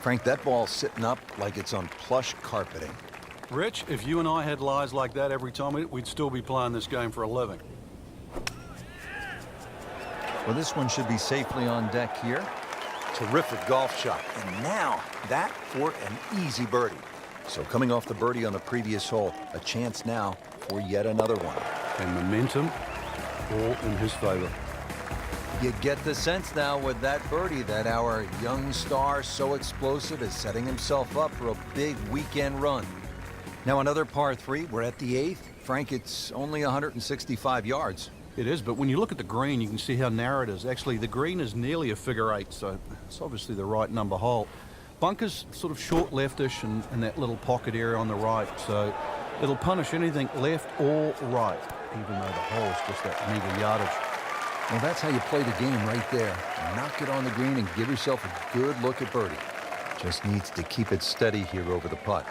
Frank, that ball's sitting up like it's on plush carpeting. Rich, if you and I had lies like that every time, we'd still be playing this game for a living. Well, this one should be safely on deck here. Terrific golf shot. And now that for an easy birdie. So coming off the birdie on the previous hole, a chance now for yet another one. And momentum all in his favor. You get the sense now with that birdie that our young star, so explosive, is setting himself up for a big weekend run. Now another par 3. We're at the 8th. Frank, it's only 165 yards. It is, but when you look at the green, you can see how narrow it is. Actually, the green is nearly a figure 8, so it's obviously the right number hole. Bunker's sort of short leftish and that little pocket area on the right, so it'll punish anything left or right, even though the hole is just that meager yardage. Well, that's how you play the game right there. Knock it on the green and give yourself a good look at birdie. Just needs to keep it steady here over the putt.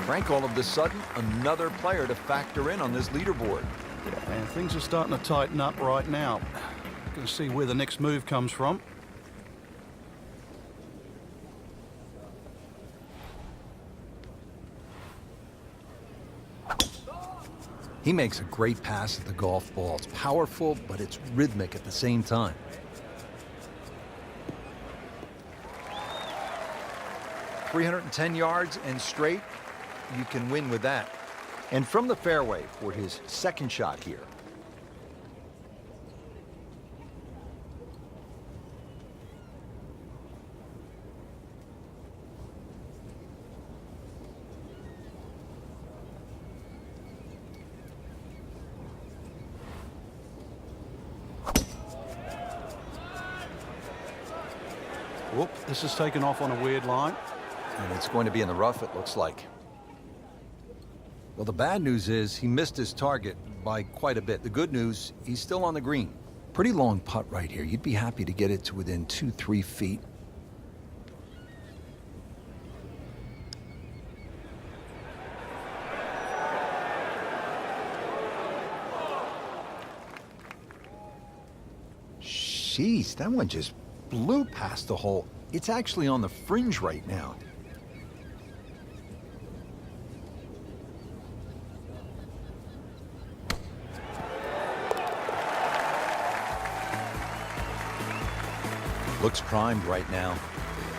Frank, all of a sudden, another player to factor in on this leaderboard. Yeah, and things are starting to tighten up right now. Going to see where the next move comes from. He makes a great pass at the golf ball. It's powerful, but it's rhythmic at the same time. .310 yards and straight. You can win with that. And from the fairway for his second shot here. Whoop, this is taken off on a weird line. And it's going to be in the rough, it looks like. Well, the bad news is he missed his target by quite a bit. The good news, he's still on the green. Pretty long putt right here. You'd be happy to get it to within 2-3 feet. Jeez, that one just blew past the hole. It's actually on the fringe right now. Looks primed right now.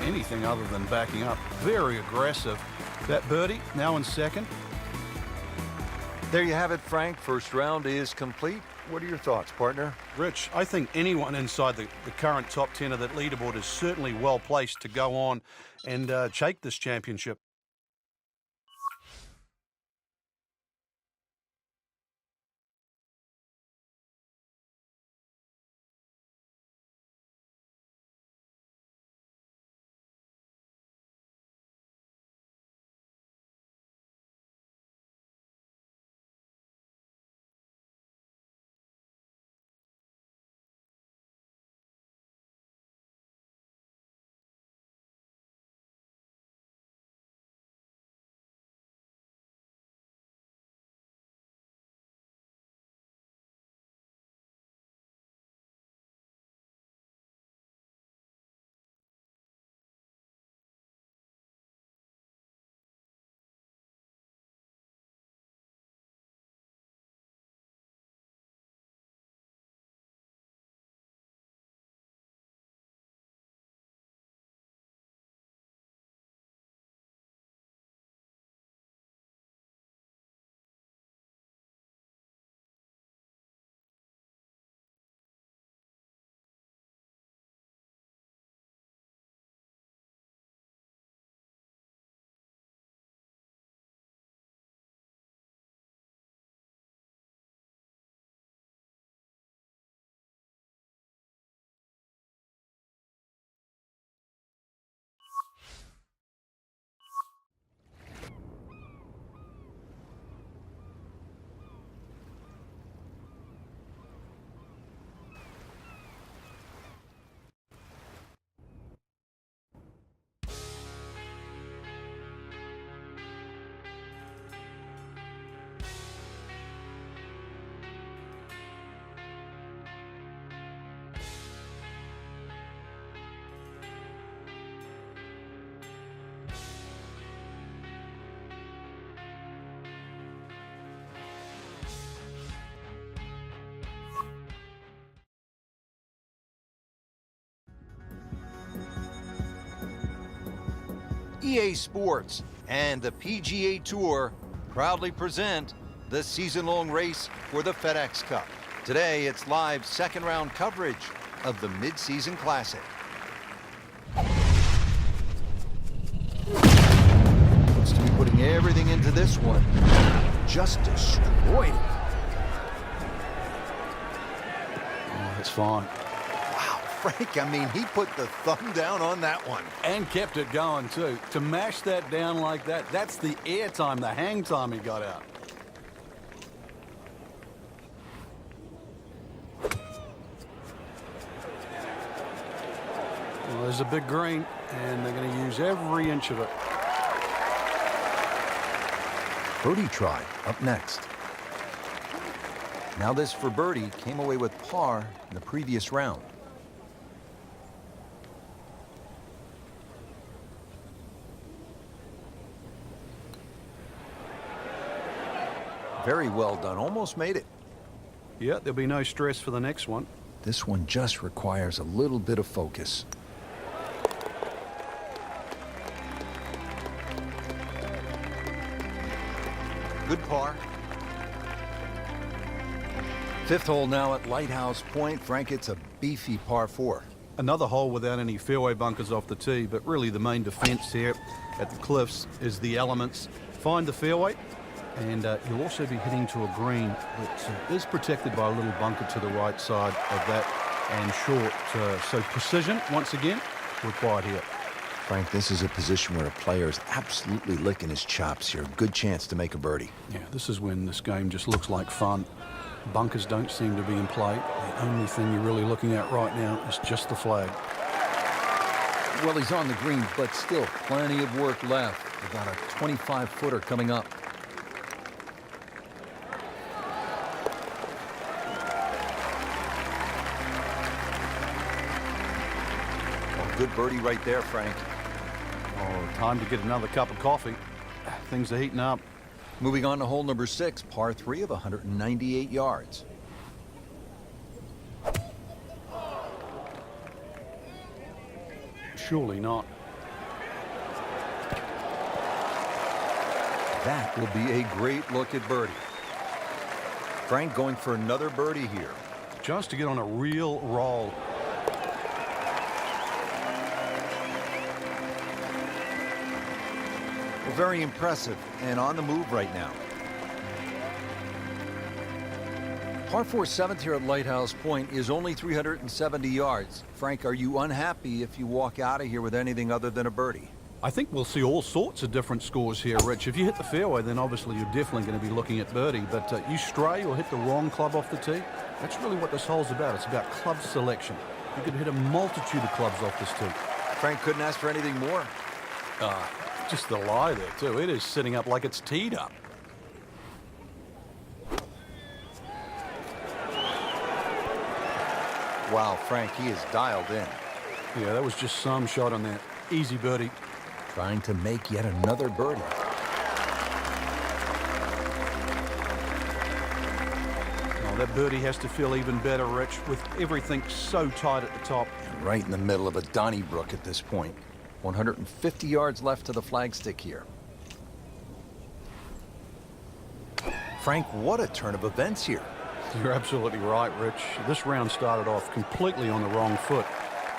Anything other than backing up. Very aggressive. That birdie now in second. There you have it, Frank. First round is complete. What are your thoughts, partner? Rich, I think anyone inside the current top 10 of that leaderboard is certainly well placed to go on and take this championship. EA Sports and the PGA Tour proudly present the season-long race for the FedEx Cup. Today, it's live second-round coverage of the Mid-Season Classic. Looks to be putting everything into this one. Just destroyed it. Oh, that's fine. Wow, Frank, I mean, he put the thumb down on that one. And kept it going, too. To mash that down like that, that's the air time, the hang time he got out. Well, there's a big green, and they're going to use every inch of it. Birdie try up next. Now this for birdie came away with par in the previous round. Very well done. Almost made it. Yeah, there'll be no stress for the next one. This one just requires a little bit of focus. Good par. Fifth hole now at Lighthouse Point. Frank, it's a beefy par 4. Another hole without any fairway bunkers off the tee, but really the main defense here at the Cliffs is the elements. Find the fairway, and you'll also be hitting to a green that is protected by a little bunker to the right side of that and short. So precision, once again, required here. Frank, this is a position where a player is absolutely licking his chops here. Good chance to make a birdie. Yeah, this is when this game just looks like fun. Bunkers don't seem to be in play. The only thing you're really looking at right now is just the flag. Well, he's on the green, but still plenty of work left. We've got a 25-footer coming up. Oh, good birdie right there, Frank. Oh, time to get another cup of coffee. Things are heating up. Moving on to hole number 6, par 3 of 198 yards. Surely not. That will be a great look at birdie. Frank going for another birdie here. Just to get on a real roll. Well, very impressive and on the move right now. Par 4 7th here at Lighthouse Point is only 370 yards. Frank, are you unhappy if you walk out of here with anything other than a birdie? I think we'll see all sorts of different scores here, Rich. If you hit the fairway, then obviously you're definitely going to be looking at birdie. But you stray or hit the wrong club off the tee, that's really what this hole's about. It's about club selection. You could hit a multitude of clubs off this tee. Frank couldn't ask for anything more. Just the lie there, too. It is sitting up like it's teed up. Wow, Frank, he is dialed in. Yeah, that was just some shot on that. Easy birdie. Trying to make yet another birdie. Oh, that birdie has to feel even better, Rich, with everything so tight at the top. And right in the middle of a Donnybrook at this point. 150 yards left to the flagstick here. Frank, what a turn of events here. You're absolutely right, Rich. This round started off completely on the wrong foot,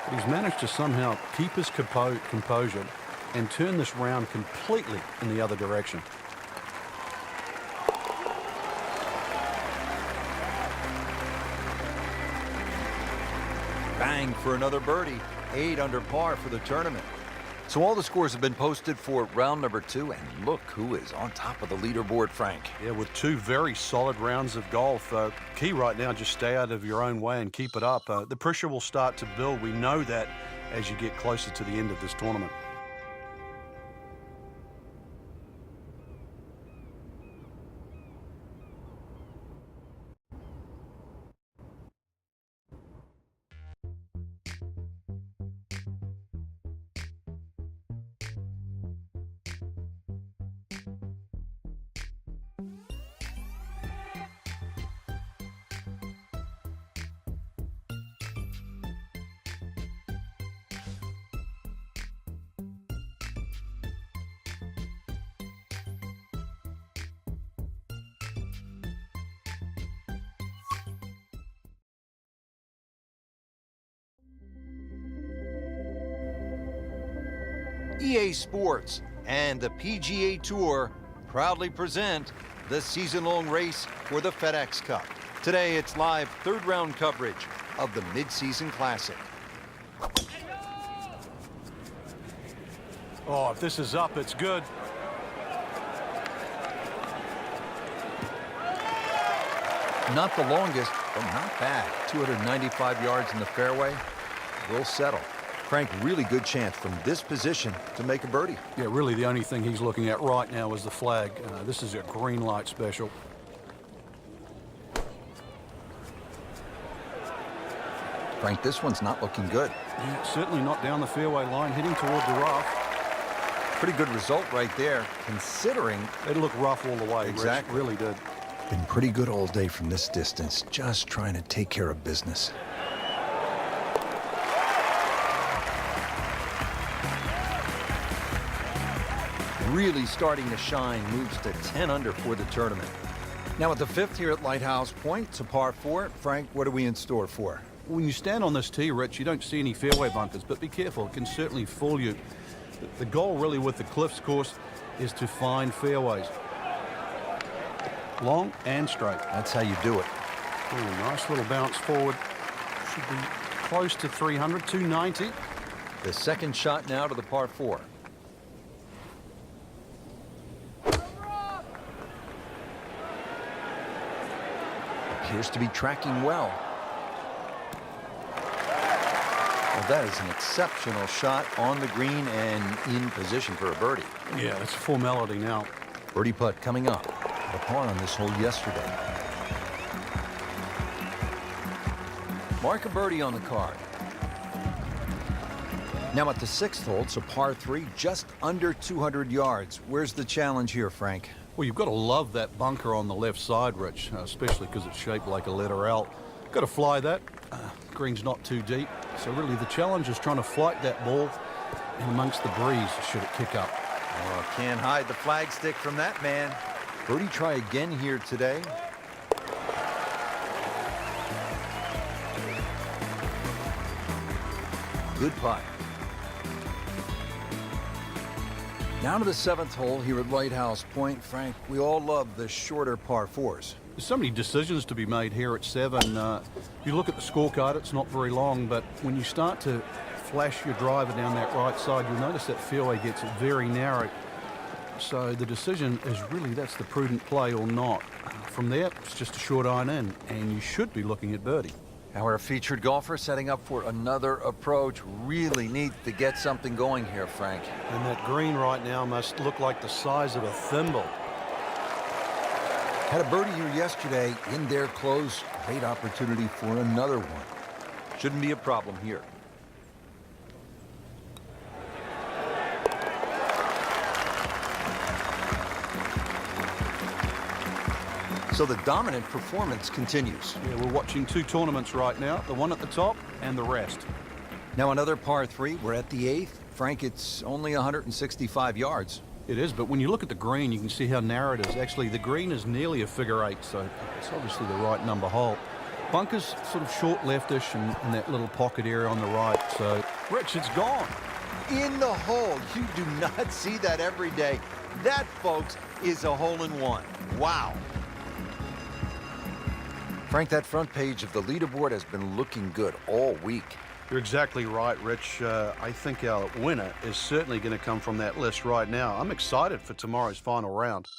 but he's managed to somehow keep his composure and turn this round completely in the other direction. Bang for another birdie. 8 under par for the tournament. So all the scores have been posted for round number 2, and look who is on top of the leaderboard, Frank. Yeah, with 2 very solid rounds of golf. Key right now, just stay out of your own way and keep it up. The pressure will start to build. We know that as you get closer to the end of this tournament. EA Sports and the PGA Tour proudly present the season-long race for the FedEx Cup. Today, it's live third-round coverage of the Mid-Season Classic. Oh, if this is up, it's good. Not the longest, but not bad. 295 yards in the fairway. Will settle. Frank, really good chance from this position to make a birdie. Yeah, really the only thing he's looking at right now is the flag. This is a green light special. Frank, this one's not looking good. Yeah, certainly not down the fairway line, heading toward the rough. Pretty good result right there, considering It looked rough all the way. Exactly. Rich, really did. been pretty good all day from this distance, just trying to take care of business. Really starting to shine, moves to 10 under for the tournament. Now at the fifth here at Lighthouse Point, it's a par 4. Frank, what are we in store for? When you stand on this tee, Rich, you don't see any fairway bunkers, but be careful, it can certainly fool you. The goal really with the Cliffs course is to find fairways. Long and straight. That's how you do it. Oh, nice little bounce forward. Should be close to 300, 290. The second shot now to the par 4. Appears to be tracking well. Well, that is an exceptional shot on the green and in position for a birdie. Yeah, it's a formality now. Birdie putt coming up. Had a par on this hole yesterday. Mark a birdie on the card. Now at the sixth hole, it's a par 3, just under 200 yards. Where's the challenge here, Frank? Well, you've got to love that bunker on the left side, Rich, especially because it's shaped like a letter L. Got to fly that. Green's not too deep. So really the challenge is trying to flight that ball in amongst the breeze should it kick up. Oh, can't hide the flagstick from that man. Birdie try again here today. Good putt. Now to the seventh hole here at Lighthouse Point. Frank, we all love the shorter par 4s. There's so many decisions to be made here at 7. If you look at the scorecard, it's not very long, but when you start to flash your driver down that right side, you'll notice that fairway gets very narrow. So the decision is really that's the prudent play or not. From there, it's just a short iron in, and you should be looking at birdie. Our featured golfer setting up for another approach. Really neat to get something going here, Frank. And that green right now must look like the size of a thimble. Had a birdie here yesterday in their close. Great opportunity for another one. Shouldn't be a problem here. So the dominant performance continues. Yeah, we're watching 2 tournaments right now, the one at the top and the rest. Now another par 3. We're at the 8th. Frank, it's only 165 yards. It is, but when you look at the green, you can see how narrow it is. Actually, the green is nearly a figure 8, so it's obviously the right number hole. Bunker's sort of short leftish and that little pocket area on the right, so Rich, it's gone. In the hole. You do not see that every day. That, folks, is a hole-in-one. Wow. Frank, that front page of the leaderboard has been looking good all week. You're exactly right, Rich. I think our winner is certainly going to come from that list right now. I'm excited for tomorrow's final round.